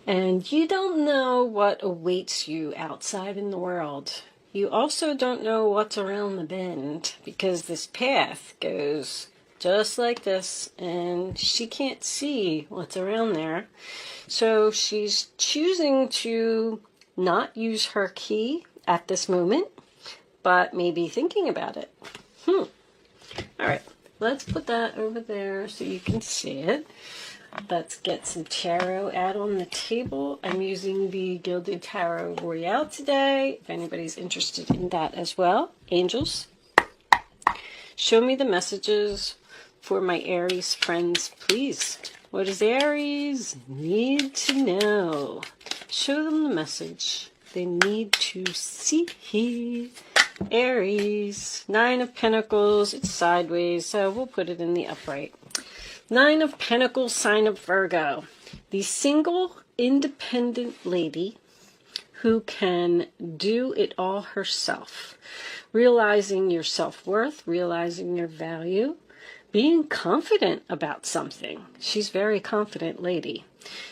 And you don't know what awaits you outside in the world. You also don't know what's around the bend, because this path goes just like this, and she can't see what's around there. So she's choosing to not use her key at this moment, but maybe thinking about it. All right, let's put that over there so you can see it. Let's get some tarot out on the table. I'm using the Gilded Tarot Royale today, if anybody's interested in that as well. Angels, show me the messages for my Aries friends, please. What does Aries need to know? Show them the message they need to see. Aries, Nine of Pentacles, it's sideways, so we'll put it in the upright. Nine of Pentacles, sign of Virgo. The single, independent lady who can do it all herself. Realizing your self-worth, realizing your value, being confident about something. She's a very confident lady.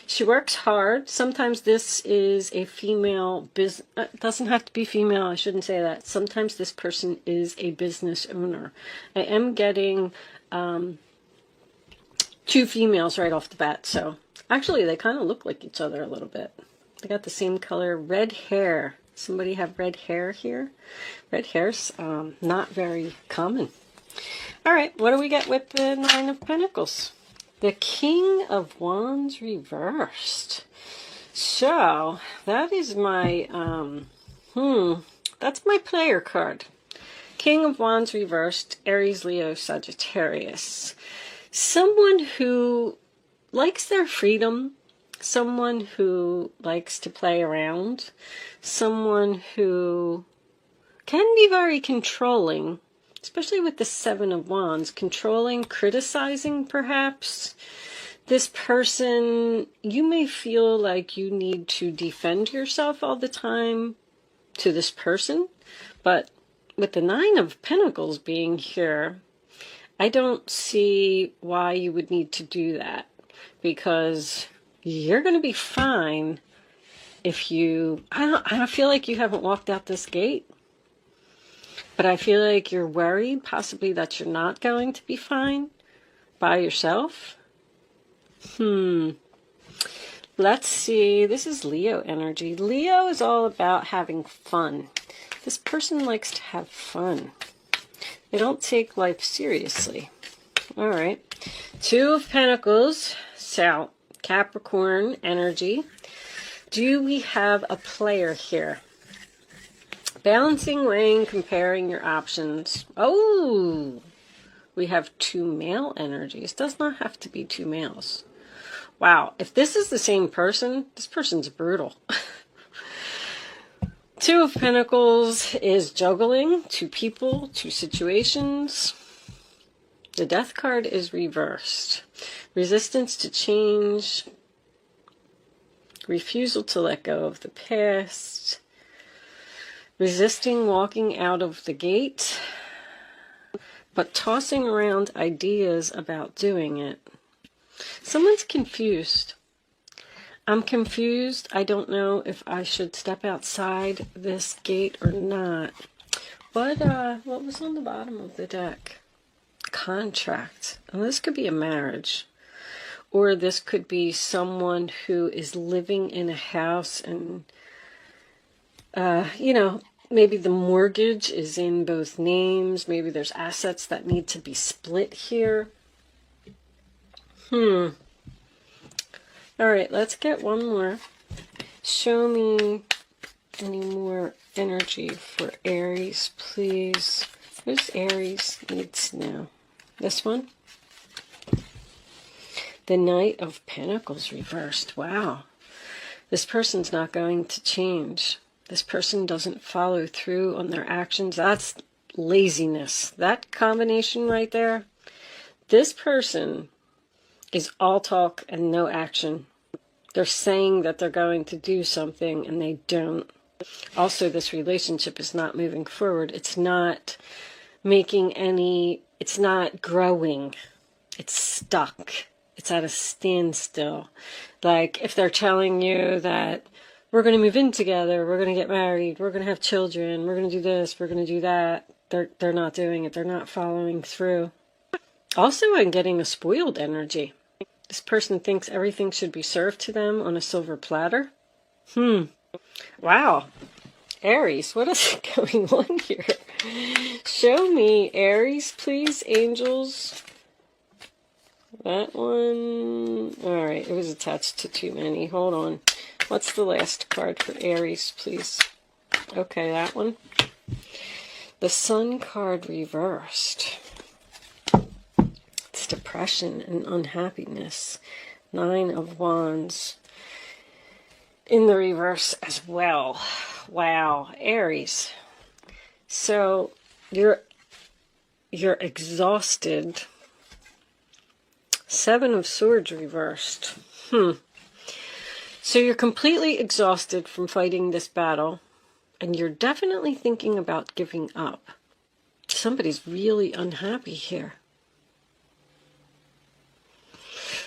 She works hard. Sometimes this is a female business. Doesn't have to be female. I shouldn't say that. Sometimes this person is a business owner. I am getting two females right off the bat. So actually, they kind of look like each other a little bit. They got the same color, red hair. Somebody have red hair here? Red hair's not very common. All right, what do we get with the Nine of Pentacles? The King of Wands reversed. So that is my, that's my player card. King of Wands reversed, Aries, Leo, Sagittarius. Someone who likes their freedom, someone who likes to play around, someone who can be very controlling, especially with the Seven of Wands, controlling, criticizing perhaps. This person, you may feel like you need to defend yourself all the time to this person, but with the Nine of Pentacles being here, I don't see why you would need to do that, because you're going to be fine if you, I don't feel like you haven't walked out this gate, but I feel like you're worried possibly that you're not going to be fine by yourself. Let's see. This is Leo energy. Leo is all about having fun. This person likes to have fun. They don't take life seriously. All right. Two of Pentacles. So, Capricorn energy. Do we have a player here? Balancing, weighing, comparing your options. Oh, we have two male energies. Does not have to be two males. Wow, if this is the same person, this person's brutal. Two of Pentacles is juggling, two people, two situations. The Death card is reversed. Resistance to change. Refusal to let go of the past. Resisting walking out of the gate, but tossing around ideas about doing it. Someone's confused. I'm confused. I don't know if I should step outside this gate or not. What was on the bottom of the deck? Contract. And this could be a marriage. Or this could be someone who is living in a house and, maybe the mortgage is in both names. Maybe there's assets that need to be split here. All right, let's get one more. Show me any more energy for Aries, please. What does Aries need to know? This one? The Knight of Pentacles reversed. Wow. This person's not going to change. This person doesn't follow through on their actions. That's laziness. That combination right there. This person is all talk and no action. They're saying that they're going to do something and they don't. Also, this relationship is not moving forward. It's not making any, it's not growing. It's stuck. It's at a standstill. Like if they're telling you that we're going to move in together, we're going to get married, we're going to have children, we're going to do this, we're going to do that, they're not doing it. They're not following through. Also, I'm getting a spoiled energy. This person thinks everything should be served to them on a silver platter. Wow. Aries, what is going on here? Show me, Aries, please, angels. That one. All right, it was attached to too many. Hold on. What's the last card for Aries, please? Okay, that one. The Sun card reversed. It's depression and unhappiness. 9 of Wands in the reverse as well. Wow, Aries. So you're exhausted. 7 of Swords reversed. So you're completely exhausted from fighting this battle, and you're definitely thinking about giving up. Somebody's really unhappy here.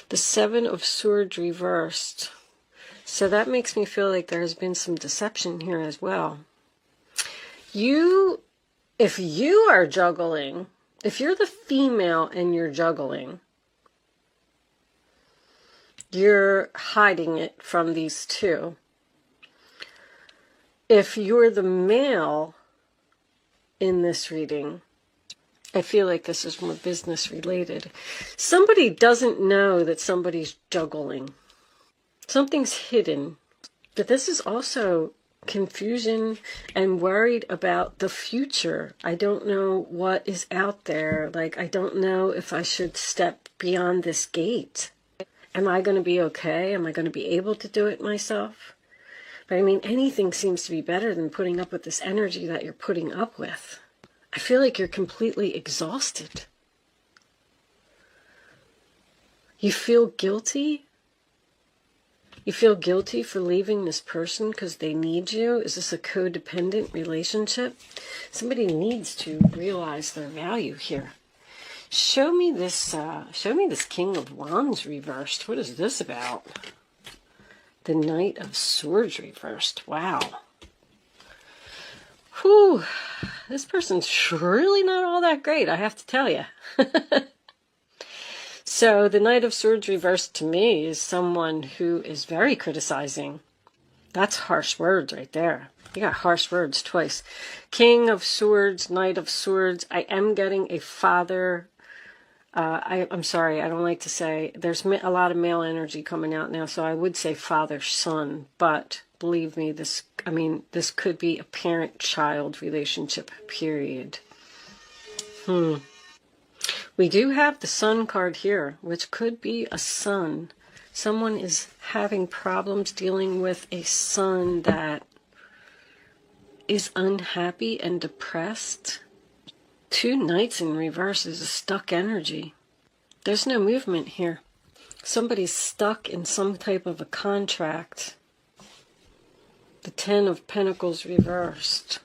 The 7 of Swords reversed. So that makes me feel like there has been some deception here as well. If you are juggling, if you're the female and you're juggling, you're hiding it from these two. If you're the male in this reading, I feel like this is more business related. Somebody doesn't know that somebody's juggling. Something's hidden. But this is also confusion and worried about the future. I don't know what is out there. Like, I don't know if I should step beyond this gate. Am I going to be okay? Am I going to be able to do it myself? But I mean, anything seems to be better than putting up with this energy that you're putting up with. I feel like you're completely exhausted. You feel guilty? You feel guilty for leaving this person because they need you? Is this a codependent relationship? Somebody needs to realize their value here. Show me this King of Wands reversed. What is this about? The Knight of Swords reversed. Wow. Whew. This person's really not all that great, I have to tell you. So the Knight of Swords reversed to me is someone who is very criticizing. That's harsh words right there. You got harsh words twice. King of Swords, Knight of Swords. I am getting a father. I'm sorry, I don't like to say. There's a lot of male energy coming out now, so I would say father-son. But believe me, this could be a parent-child relationship, period. We do have the Sun card here, which could be a son. Someone is having problems dealing with a son that is unhappy and depressed. 2 Knights in reverse is a stuck energy. There's no movement here. Somebody's stuck in some type of a contract. The 10 of Pentacles reversed.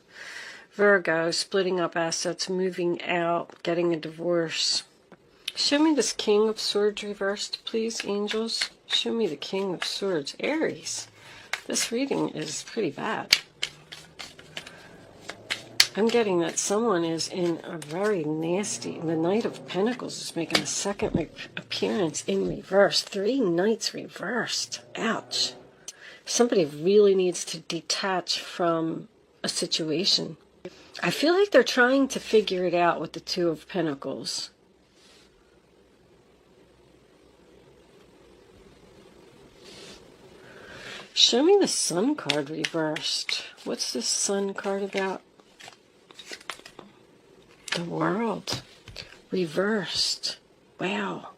Virgo, splitting up assets, moving out, getting a divorce. Show me this King of Swords reversed, please, angels. Show me the King of Swords. Aries, this reading is pretty bad. I'm getting that someone is in a very nasty... The Knight of Pentacles is making a second appearance in reverse. 3 Knights reversed. Ouch. Somebody really needs to detach from a situation. I feel like they're trying to figure it out with the 2 of Pentacles. Show me the Sun card reversed. What's this Sun card about? The World reversed. Wow.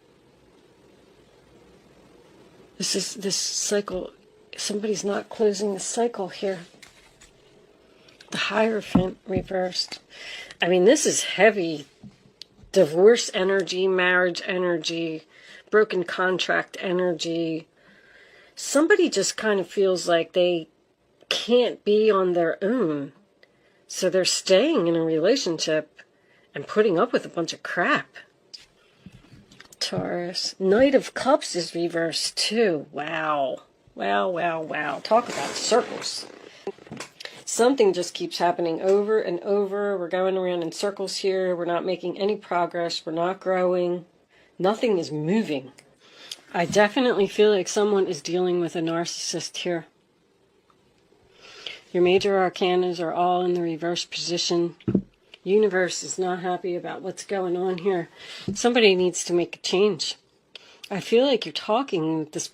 This cycle. Somebody's not closing the cycle here. The Hierophant reversed. I mean, this is heavy. Divorce energy, marriage energy, broken contract energy. Somebody just kind of feels like they can't be on their own. So they're staying in a relationship and putting up with a bunch of crap. Taurus. Knight of Cups is reversed too. Wow. Wow, wow, wow. Talk about circles. Something just keeps happening over and over. We're going around in circles here. We're not making any progress. We're not growing. Nothing is moving. I definitely feel like someone is dealing with a narcissist here. Your major arcanas are all in the reverse position. Universe is not happy about what's going on here. Somebody needs to make a change. I feel like you're talking with this.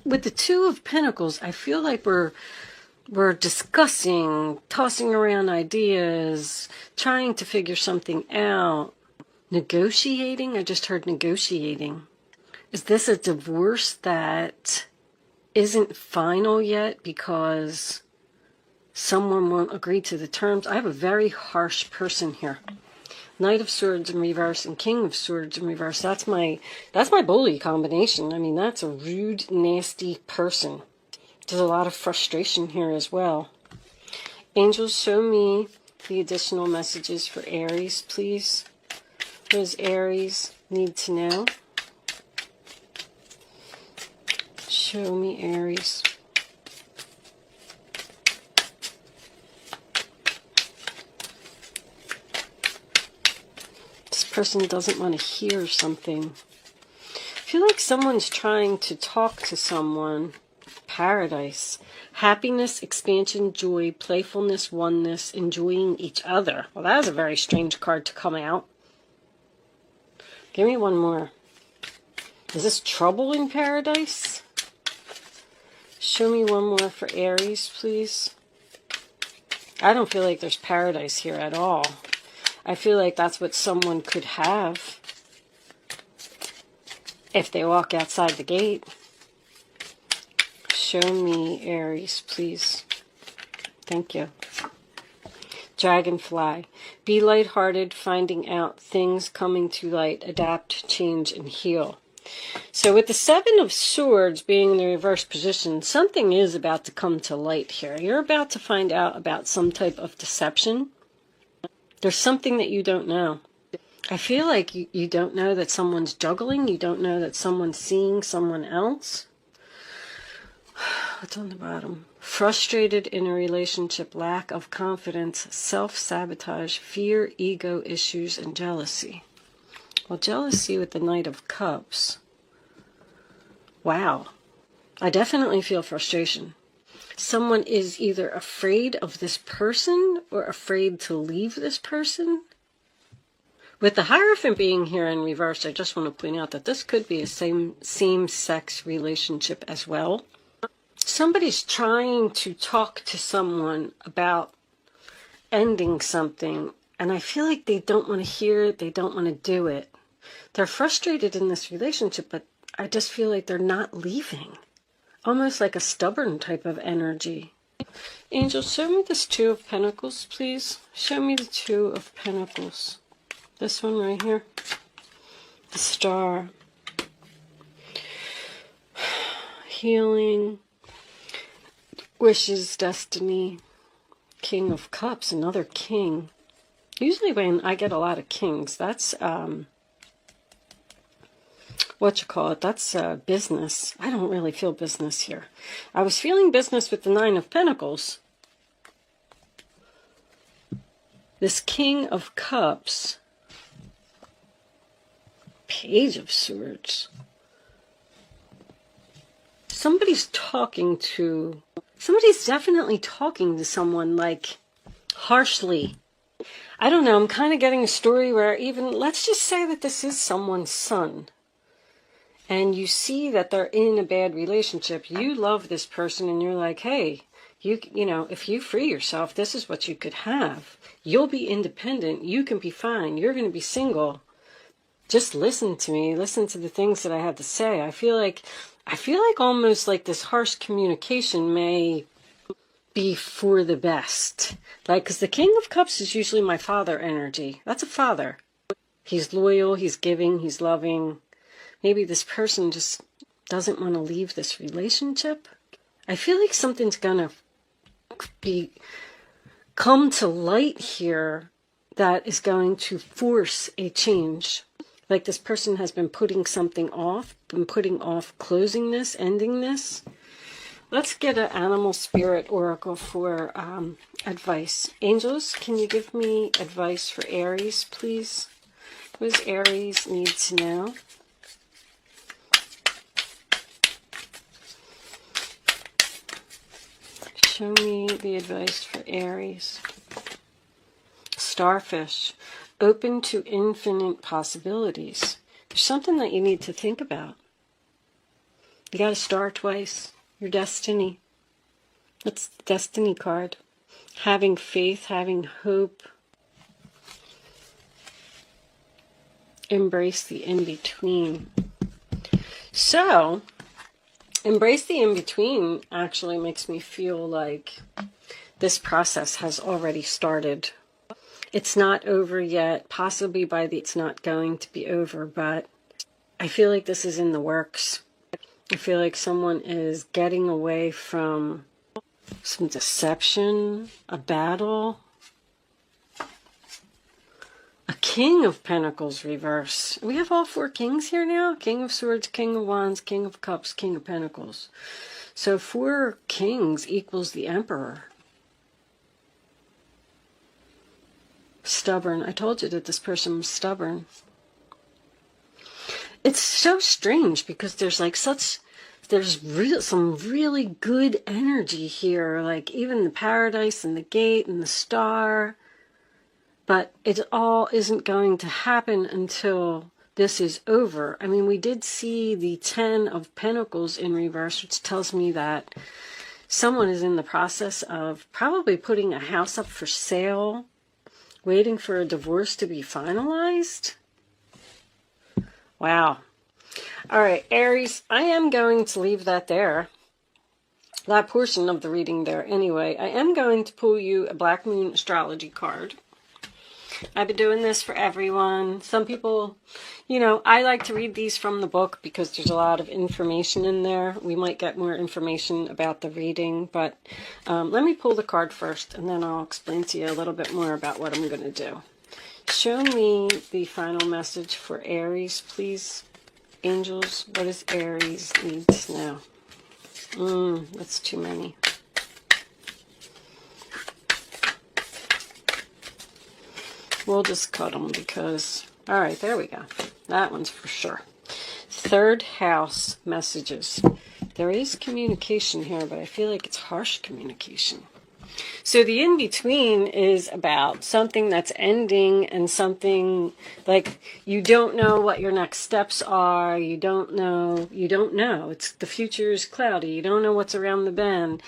With the Two of Pentacles, I feel like we're discussing, tossing around ideas, trying to figure something out. Negotiating? I just heard negotiating. Is this a divorce that isn't final yet because someone won't agree to the terms? I have a very harsh person here. Knight of Swords in reverse and King of Swords in reverse. That's my bully combination. I mean, that's a rude, nasty person. There's a lot of frustration here as well. Angels, show me the additional messages for Aries, please. What does Aries need to know? Show me Aries. This person doesn't want to hear something. I feel like someone's trying to talk to someone. Paradise. Happiness, expansion, joy, playfulness, oneness, enjoying each other. Well, that is a very strange card to come out. Give me one more. Is this trouble in paradise? Show me one more for Aries, please. I don't feel like there's paradise here at all. I feel like that's what someone could have if they walk outside the gate. Show me Aries, please. Thank you. Dragonfly. Be lighthearted, finding out things coming to light, adapt, change, and heal. So with the Seven of Swords being in the reverse position, something is about to come to light here. You're about to find out about some type of deception. There's something that you don't know. I feel like you don't know that someone's juggling. You don't know that someone's seeing someone else. What's on the bottom? Frustrated in a relationship, lack of confidence, self-sabotage, fear, ego issues, and jealousy. Well, jealousy with the Knight of Cups. Wow. I definitely feel frustration. Someone is either afraid of this person or afraid to leave this person. With the Hierophant being here in reverse, I just want to point out that this could be a same-sex relationship as well. Somebody's trying to talk to someone about ending something, and I feel like they don't want to hear it, they don't want to do it. They're frustrated in this relationship, but I just feel like they're not leaving. Almost like a stubborn type of energy. Angels, show me this Two of Pentacles, please. Show me the Two of Pentacles. This one right here. The Star. Healing. Wishes, destiny. King of Cups, another king. Usually when I get a lot of kings, that's that's business. I don't really feel business here. I was feeling business with the Nine of Pentacles. This King of Cups. Page of Swords. Somebody's definitely talking to someone, like, harshly. I don't know, I'm kind of getting a story where even, let's just say that this is someone's son. And you see that they're in a bad relationship. You love this person and you're like, hey, you know, if you free yourself, this is what you could have. You'll be independent. You can be fine. You're going to be single. Just listen to me. Listen to the things that I have to say. I feel like almost like this harsh communication may be for the best. Like, because the King of Cups is usually my father energy. That's a father. He's loyal. He's giving. He's loving. Maybe this person just doesn't want to leave this relationship. I feel like something's going to come to light here that is going to force a change. Like this person has been putting something off, been putting off closing this, ending this. Let's get an animal spirit oracle for advice. Angels, can you give me advice for Aries, please? What does Aries need to know? Show me the advice for Aries. Starfish, open to infinite possibilities. There's something that you need to think about. You got a star twice. Your destiny. That's the destiny card. Having faith, having hope. Embrace the in-between. So, embrace the in-between actually makes me feel like this process has already started. It's not over yet. Possibly it's not going to be over, but I feel like this is in the works. I feel like someone is getting away from some deception, a battle. A King of Pentacles reverse. We have all 4 kings here now. King of Swords, King of Wands, King of Cups, King of Pentacles. So 4 kings equals the Emperor. Stubborn. I told you that this person was stubborn. It's so strange because there's like some really good energy here, like even the paradise and the gate and the star, but it all isn't going to happen until this is over. I mean, we did see the 10 of Pentacles in reverse, which tells me that someone is in the process of probably putting a house up for sale, waiting for a divorce to be finalized. Wow. All right, Aries, I am going to leave that there. That portion of the reading there. Anyway, I am going to pull you a Black Moon astrology card. I've been doing this for everyone. Some people, you know, I like to read these from the book because there's a lot of information in there. We might get more information about the reading, but let me pull the card first, and then I'll explain to you a little bit more about what I'm going to do. Show me the final message for Aries, please. Angels, what does Aries need to know? That's too many. We'll just cut them because... All right, there we go. That one's for sure. 3rd house messages. There is communication here, but I feel like it's harsh communication. So the in-between is about something that's ending and something like you don't know what your next steps are. You don't know. It's the future is cloudy. You don't know what's around the bend.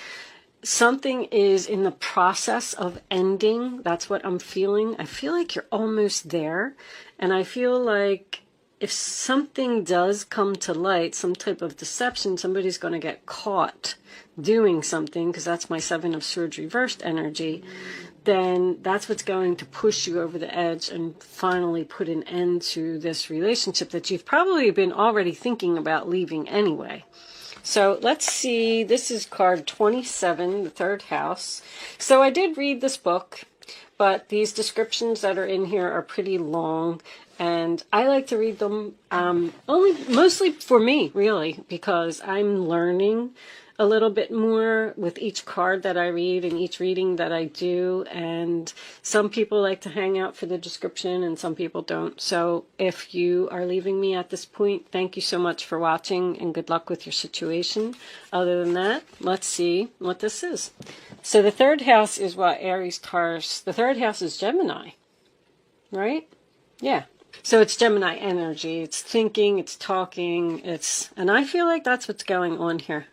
Something is in the process of ending. That's what I'm feeling. I feel like you're almost there. And I feel like if something does come to light, some type of deception, somebody's going to get caught doing something, because that's my 7 of Swords reversed energy, then that's what's going to push you over the edge and finally put an end to this relationship that you've probably been already thinking about leaving anyway. So let's see, this is card 27, the 3rd house. So I did read this book, but these descriptions that are in here are pretty long, and I like to read them mostly for me, really, because I'm learning a little bit more with each card that I read and each reading that I do. And some people like to hang out for the description and some people don't. So if you are leaving me at this point, thank you so much for watching and good luck with your situation. Other than that, let's see what this is. So the 3rd house is what Aries, Taurus, the 3rd house is Gemini, right? Yeah. So it's Gemini energy. It's thinking, it's talking, and I feel like that's what's going on here.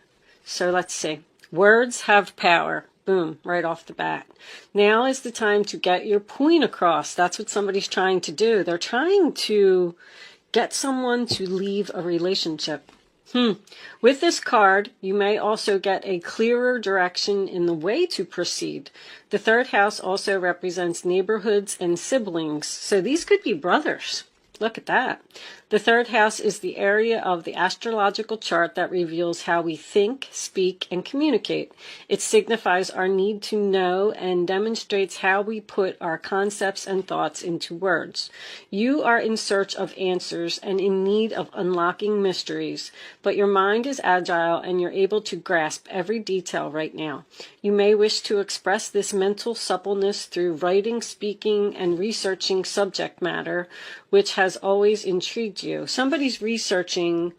So let's see. Words have power. Boom, right off the bat. Now is the time to get your point across. That's what somebody's trying to do. They're trying to get someone to leave a relationship. With this card, you may also get a clearer direction in the way to proceed. The 3rd house also represents neighborhoods and siblings. So these could be brothers. Look at that. The third house is the area of the astrological chart that reveals how we think, speak, and communicate. It signifies our need to know and demonstrates how we put our concepts and thoughts into words. You are in search of answers and in need of unlocking mysteries, but your mind is agile and you're able to grasp every detail right now. You may wish to express this mental suppleness through writing, speaking, and researching subject matter, which has always intrigued you. Somebody's researching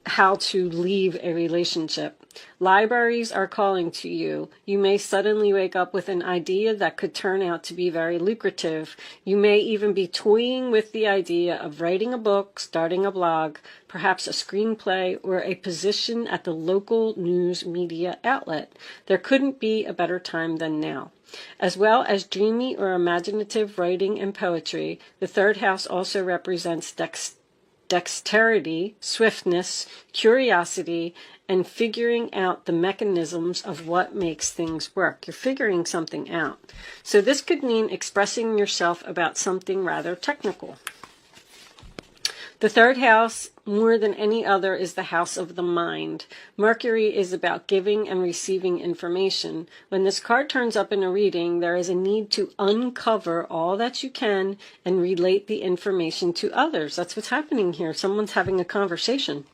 how to leave a relationship. Libraries are calling to you. You may suddenly wake up with an idea that could turn out to be very lucrative. You may even be toying with the idea of writing a book, starting a blog, perhaps a screenplay, or a position at the local news media outlet. There couldn't be a better time than now. As well as dreamy or imaginative writing and poetry, the third house also represents dexterity, swiftness, curiosity, and figuring out the mechanisms of what makes things work. You're figuring something out. So this could mean expressing yourself about something rather technical. The third house, more than any other, is the house of the mind. Mercury is about giving and receiving information. When this card turns up in a reading, there is a need to uncover all that you can and relate the information to others. That's what's happening here. Someone's having a conversation.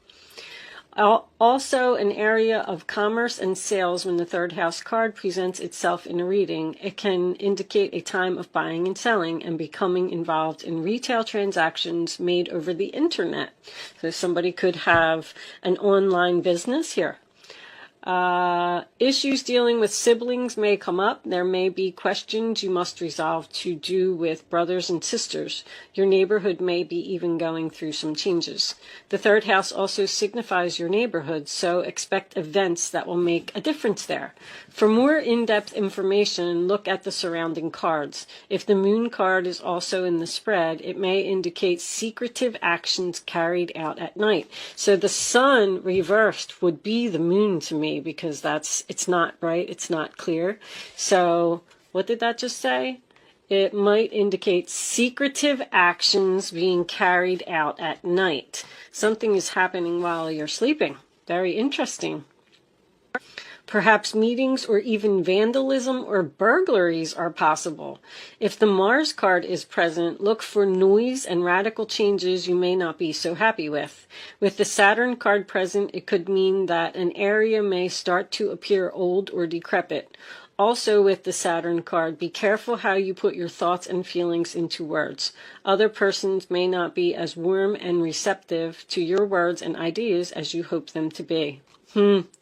Also, an area of commerce and sales. When the third house card presents itself in a reading, it can indicate a time of buying and selling and becoming involved in retail transactions made over the internet. So somebody could have an online business here. Issues dealing with siblings may come up. There may be questions you must resolve to do with brothers and sisters. Your neighborhood may be even going through some changes. The third house also signifies your neighborhood, so expect events that will make a difference there. For more in-depth information, look at the surrounding cards. If the moon card is also in the spread, it may indicate secretive actions carried out at night. So the sun reversed would be the moon to me, because it's not right, it's not clear. So what did that just say? It might indicate secretive actions being carried out at night. Something is happening while you're sleeping. Very interesting. Perhaps meetings or even vandalism or burglaries are possible. If the Mars card is present, look for noise and radical changes you may not be so happy with. With the Saturn card present, it could mean that an area may start to appear old or decrepit. Also with the Saturn card, be careful how you put your thoughts and feelings into words. Other persons may not be as warm and receptive to your words and ideas as you hope them to be.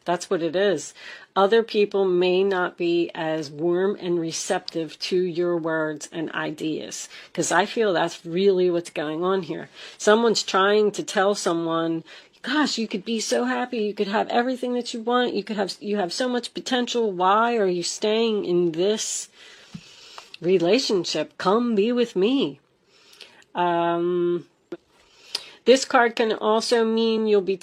That's what it is. Other people may not be as warm and receptive to your words and ideas, because I feel that's really what's going on here. Someone's trying to tell someone, gosh, you could be so happy, you could have everything that you want, you have so much potential. Why are you staying in this relationship? Come be with me. This card can also mean you'll be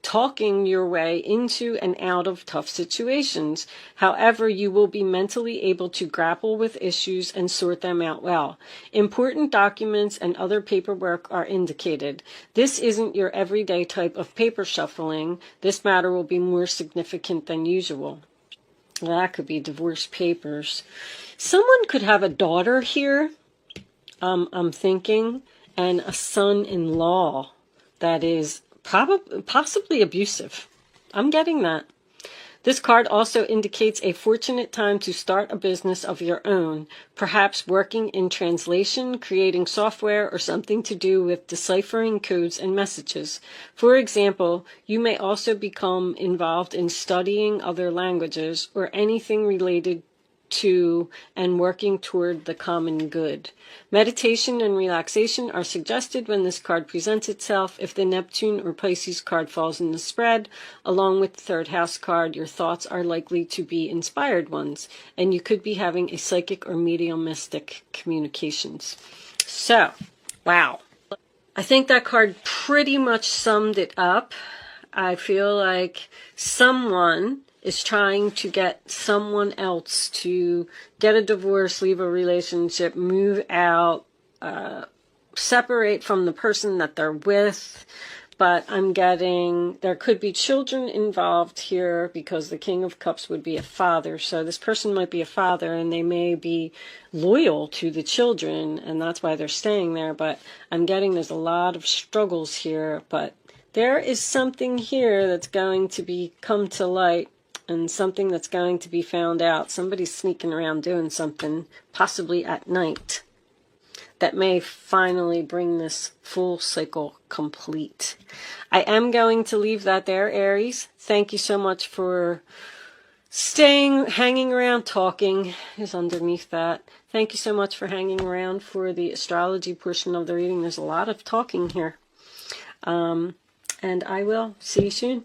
talking your way into and out of tough situations. However, you will be mentally able to grapple with issues and sort them out well. Important documents and other paperwork are indicated. This isn't your everyday type of paper shuffling. This matter will be more significant than usual. Well, that could be divorce papers. Someone could have a daughter here, I'm thinking, and a son-in-law that is possibly abusive. I'm getting that. This card also indicates a fortunate time to start a business of your own, perhaps working in translation, creating software, or something to do with deciphering codes and messages. For example, you may also become involved in studying other languages or anything related to and working toward the common good. Meditation and relaxation are suggested when this card presents itself. If the Neptune or Pisces card falls in the spread, along with the third house card, your thoughts are likely to be inspired ones, and you could be having a psychic or mediumistic communications. So, wow. I think that card pretty much summed it up. I feel like someone is trying to get someone else to get a divorce, leave a relationship, move out, separate from the person that they're with. But I'm getting there could be children involved here, because the King of Cups would be a father. So this person might be a father, and they may be loyal to the children, and that's why they're staying there. But I'm getting there's a lot of struggles here. But there is something here that's going to come to light, and something that's going to be found out. Somebody's sneaking around doing something, possibly at night, that may finally bring this full cycle complete. I am going to leave that there, Aries. Thank you so much for hanging around. Talking is underneath that. Thank you so much for hanging around for the astrology portion of the reading. There's a lot of talking here. And I will see you soon.